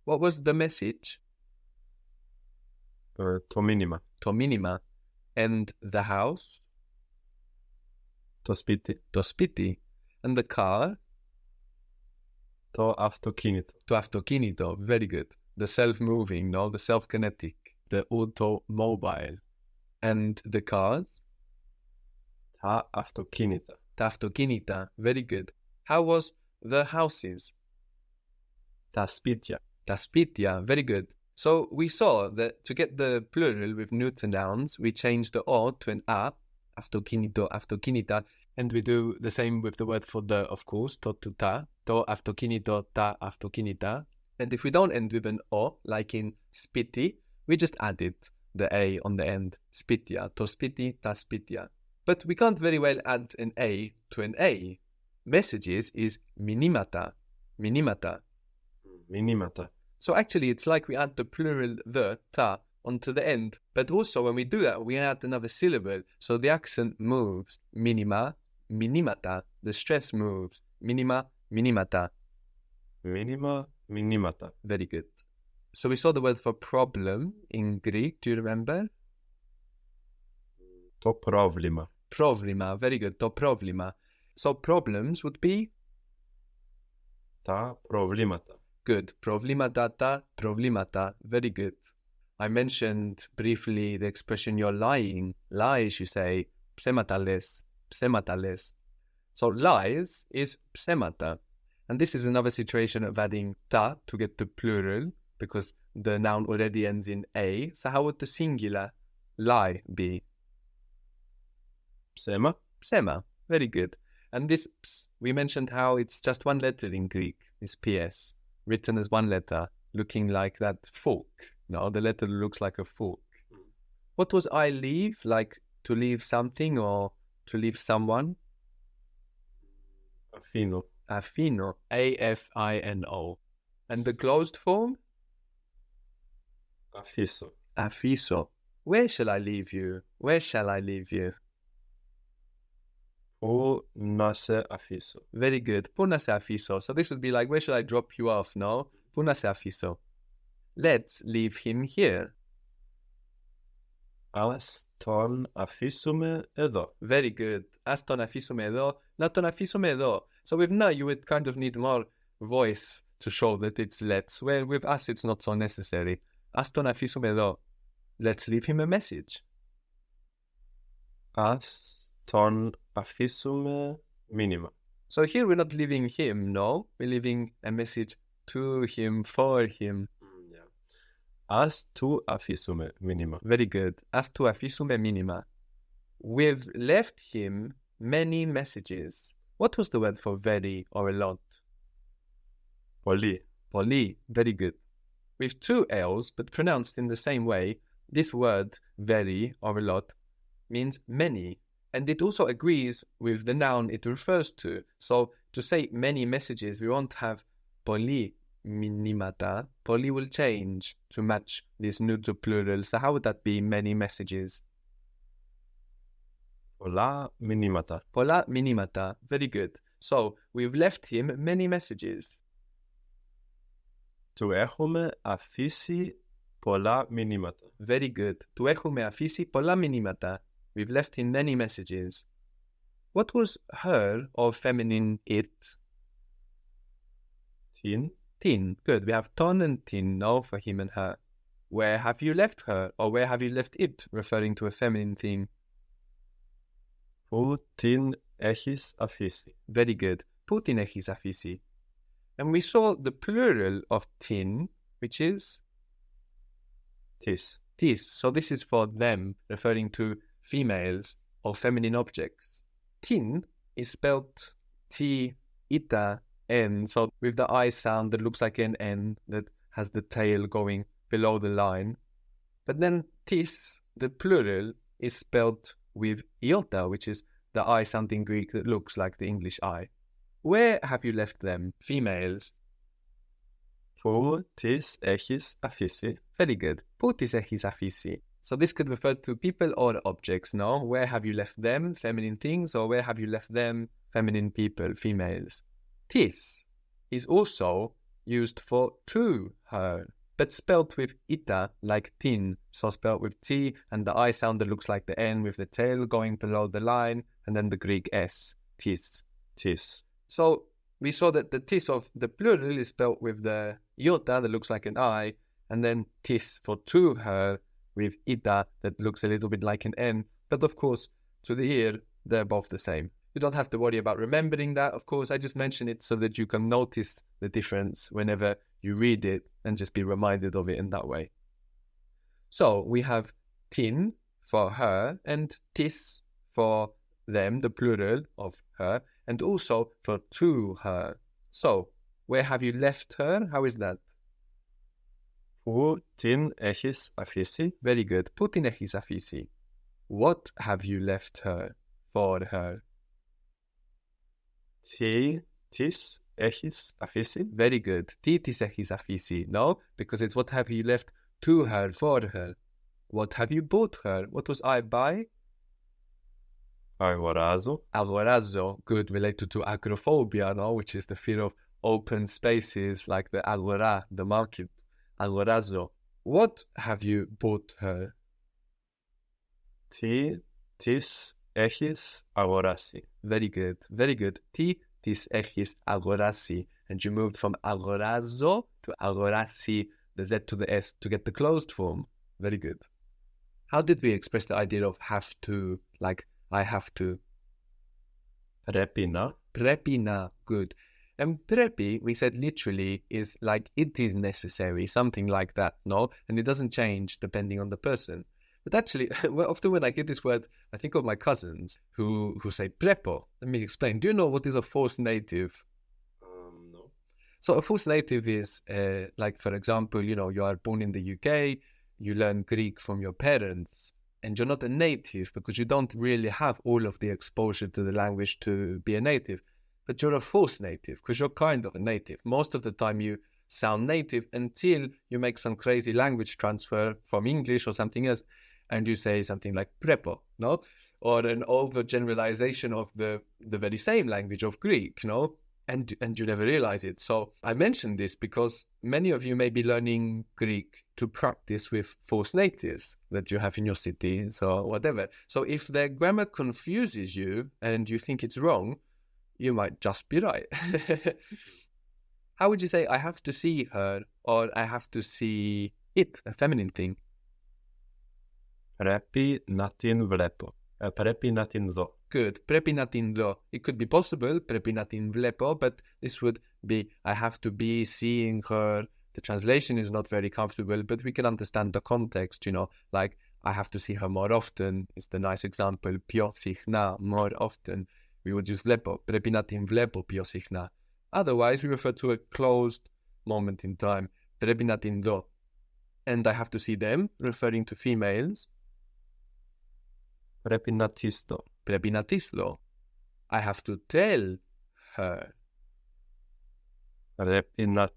What was the message? To minima. To minima. And the house? To spiti. To spiti. And the car? To αυτοκίνητο. To αυτοκίνητο. Very good. The self-moving, no? The self-kinetic. The automobile. And the cars? Τα αυτοκίνητα. Τα αυτοκίνητα. Very good. How was the houses? Τα σπίτια. Τα σπίτια. Very good. So we saw that to get the plural with neuter nouns, we change the O to an A, αυτοκίνητο, αυτοκίνητα, and we do the same with the word for the, of course, to ta, to αυτοκίνητο, ta αυτοκίνητα. And if we don't end with an O, like in spiti, we just added the A on the end, spitia, to spiti, ta spitia. But we can't very well add an A to an A. Messages is minimata, minimata. Μηνύματα. So actually, it's like we add the plural the, ta, onto the end. But also, when we do that, we add another syllable. So the accent moves. Minima, minimata. The stress moves. Minima, minimata. Μήνυμα, μηνύματα. Very good. So we saw the word for problem in Greek. Do you remember? Το πρόβλημα. Provrima. Very good. To provrima. So problems would be? Τα προβλήματα. Good. Problemata, ta, problemata. Very good. I mentioned briefly the expression you're lying. Lies, you say, psematales, psematales. So lies is psemata. And this is another situation of adding ta to get the plural, because the noun already ends in a. So how would the singular lie be? Ψέμα. Psema. Very good. And this ps, we mentioned how it's just one letter in Greek, this ps, written as one letter, looking like that fork. No, the letter looks like a fork. What was I leave? Like to leave something or to leave someone? Αφήνω. Afino. A-F-I-N-O. And the closed form? Αφήσω. Afiso. Where shall I leave you? Where shall I leave you? Πού να σε αφήσω. Very good. Πού να σε αφήσω. So this would be like, where should I drop you off? No? Πού να σε αφήσω. Let's leave him here. Ας τον αφήσουμε εδώ. Very good. Ας τον αφήσουμε εδώ. Να τον αφήσουμε εδώ. So with na, you would kind of need more voice to show that it's let's, where with us it's not so necessary. Ας τον αφήσουμε εδώ. Let's leave him a message. Ας τον αφήσουμε μήνυμα. So here we're not leaving him, no? We're leaving a message to him, for him. Ας του αφήσουμε μήνυμα. Very good. Ας του αφήσουμε μήνυμα. We've left him many messages. What was the word for very or a lot? Πολύ. Πολύ. Very good. With two L's, but pronounced in the same way, this word, very or a lot, means many. And it also agrees with the noun it refers to. So to say many messages, we won't have πολύ μηνύματα. Πολύ will change to match this neuter plural. So how would that be many messages? Πολλά μηνύματα. Πολλά μηνύματα. Very good. So we've left him many messages. Του έχουμε αφήσει πολλά μηνύματα. Very good. Του έχουμε αφήσει πολλά μηνύματα. We've left him many messages. What was her or feminine it? Την. Tin. Good. We have ton and tin, no, for him and her. Where have you left her? Or where have you left it? Referring to a feminine thing. Πού την έχεις αφήσει. Very good. Πού την έχεις αφήσει? And we saw the plural of tin, which is Τις. tis. So this is for them, referring to females or feminine objects. Tin is spelled T-I-T-A-N. So with the I sound that looks like an N that has the tail going below the line. But then tis, the plural, is spelled with iota, which is the I sound in Greek that looks like the English I. Where have you left them, females? Πού τις έχεις αφήσει. Very good. Πού τις έχεις αφήσει? So this could refer to people or objects, no? Where have you left them, feminine things, or where have you left them, feminine people, females? Tis is also used for to her, but spelled with ita, like tin, so spelled with T, and the I sound that looks like the N with the tail going below the line, and then the Greek S, tis. Tis. So we saw that the tis of the plural is spelled with the iota that looks like an I, and then tis for to her with ita that looks a little bit like an N, but of course, to the ear, they're both the same. You don't have to worry about remembering that, of course. I just mention it so that you can notice the difference whenever you read it and just be reminded of it in that way. So we have tin for her and tis for them, the plural of her, and also for to her. So where have you left her? How is that? Που την έχεις αφήσει? Very good. Πού την έχεις αφήσει? What have you left her for her? Τι της έχεις αφήσει? Very good. Τι της έχεις αφήσει? No, because it's what have you left to her for her. What have you bought her? What was I buy? Αγοράζω. Agorazzo, good, related to agoraphobia, no? Which is the fear of open spaces like the agora, the market. Agorazzo. What have you bought her? Τι της έχεις αγοράσει? Very good, very good. Τι της έχεις αγοράσει? And you moved from agorazzo to agorasi, the Z to the S, to get the closed form. Very good. How did we express the idea of have to, like I have to? Πρέπει να. Πρέπει να, good. And πρέπει, we said literally, is like it is necessary, something like that, no? And it doesn't change depending on the person. But actually, well, often when I get this word, I think of my cousins who say prepo. Let me explain. Do you know what is a false native? No. So a false native is like, for example, you are born in the UK, you learn Greek from your parents, and you're not a native because you don't really have all of the exposure to the language to be a native. But you're a false native because you're kind of a native. Most of the time you sound native until you make some crazy language transfer from English or something else, and you say something like prepo, no? Or an overgeneralization of the very same language of Greek, no? And you never realize it. So I mentioned this because many of you may be learning Greek to practice with false natives that you have in your cities or whatever. So if their grammar confuses you and you think it's wrong, you might just be right. How would you say I have to see her or I have to see it, a feminine thing? Πρέπει να την βλέπω. Πρέπει να την δω. Good. Πρέπει να την δω. It could be possible, πρέπει να την βλέπω, but this would be I have to be seeing her. The translation is not very comfortable, but we can understand the context, like I have to see her more often is the nice example. Πιο συχνά, more often. We would use βλέπω. Πρέπει να την βλέπω πιο συχνά. Otherwise, we refer to a closed moment in time. Πρέπει να την δω. And I have to see them, referring to females. Πρέπει να τις δω. Πρέπει να τις δω. I have to tell her. Πρέπει να...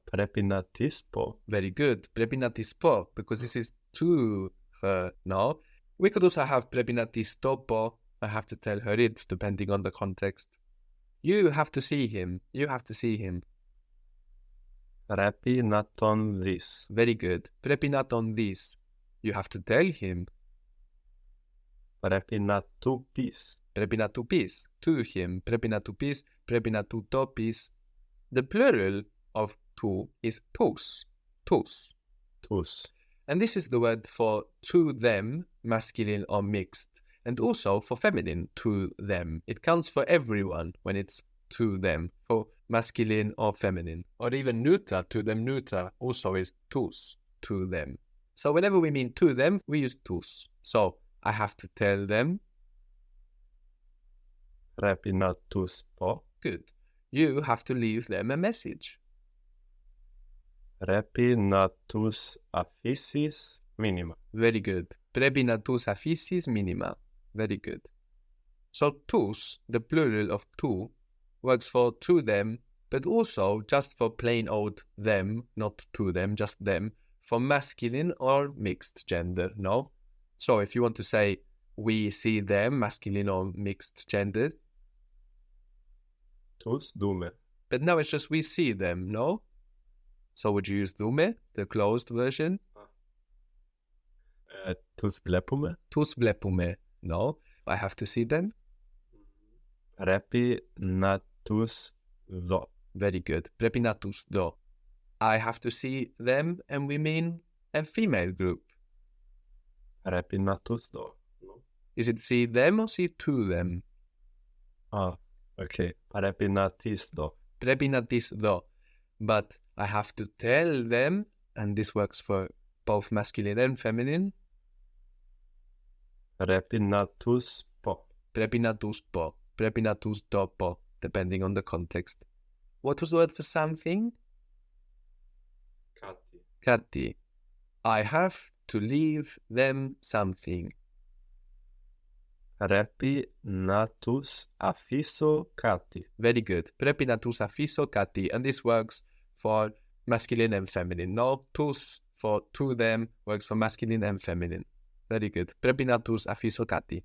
πρέπει να τις πω. Very good. Πρέπει να τις πω, because this is to her, no? We could also have πρέπει να τις το πω. I have to tell her it, depending on the context. You have to see him. You have to see him. Πρέπει να τον δεις. Very good. Πρέπει να τον δεις. You have to tell him. Πρέπει να του πεις. Πρέπει να του πεις. To him. Πρέπει να του πεις. Πρέπει να του το πεις. The plural of to is tous. Tous. Τους. And this is the word for to them, masculine or mixed. And also for feminine, to them. It counts for everyone when it's to them, for masculine or feminine. Or even neuter, to them neuter, also is tous, to them. So whenever we mean to them, we use tous. So I have to tell them. Πρέπει να τους πω. Good. You have to leave them a message. Πρέπει να τους αφήσεις μήνυμα. Very good. Πρέπει να τους αφήσεις μήνυμα. Very good. So tous, the plural of to, works for to them, but also just for plain old them, not to them, just them, for masculine or mixed gender, no? So if you want to say, we see them, masculine or mixed genders. Τους δούμε. But now it's just we see them, no? So would you use δούμε, the closed version? Τους βλέπουμε. Τους βλέπουμε, no? I have to see them. Πρέπει να τους δω. Very good. Πρέπει να τους δω. I have to see them, and we mean a female group. Πρέπει να τους δω. Is it see them or see to them? Okay. Πρέπει να τις δω. Πρέπει να τις δω. But I have to tell them, and this works for both masculine and feminine. Πρέπει να τους πω. Πρέπει να τους πω. Πρέπει να τους το πω, depending on the context. What was the word for something? Κάτι. Κάτι. I have to leave them something. Πρέπει να τους αφήσω κάτι. Very good. Πρέπει να τους αφήσω κάτι. And this works for masculine and feminine. No, τους for to them works for masculine and feminine. Very good. Πρέπει να τους αφήσω κάτι.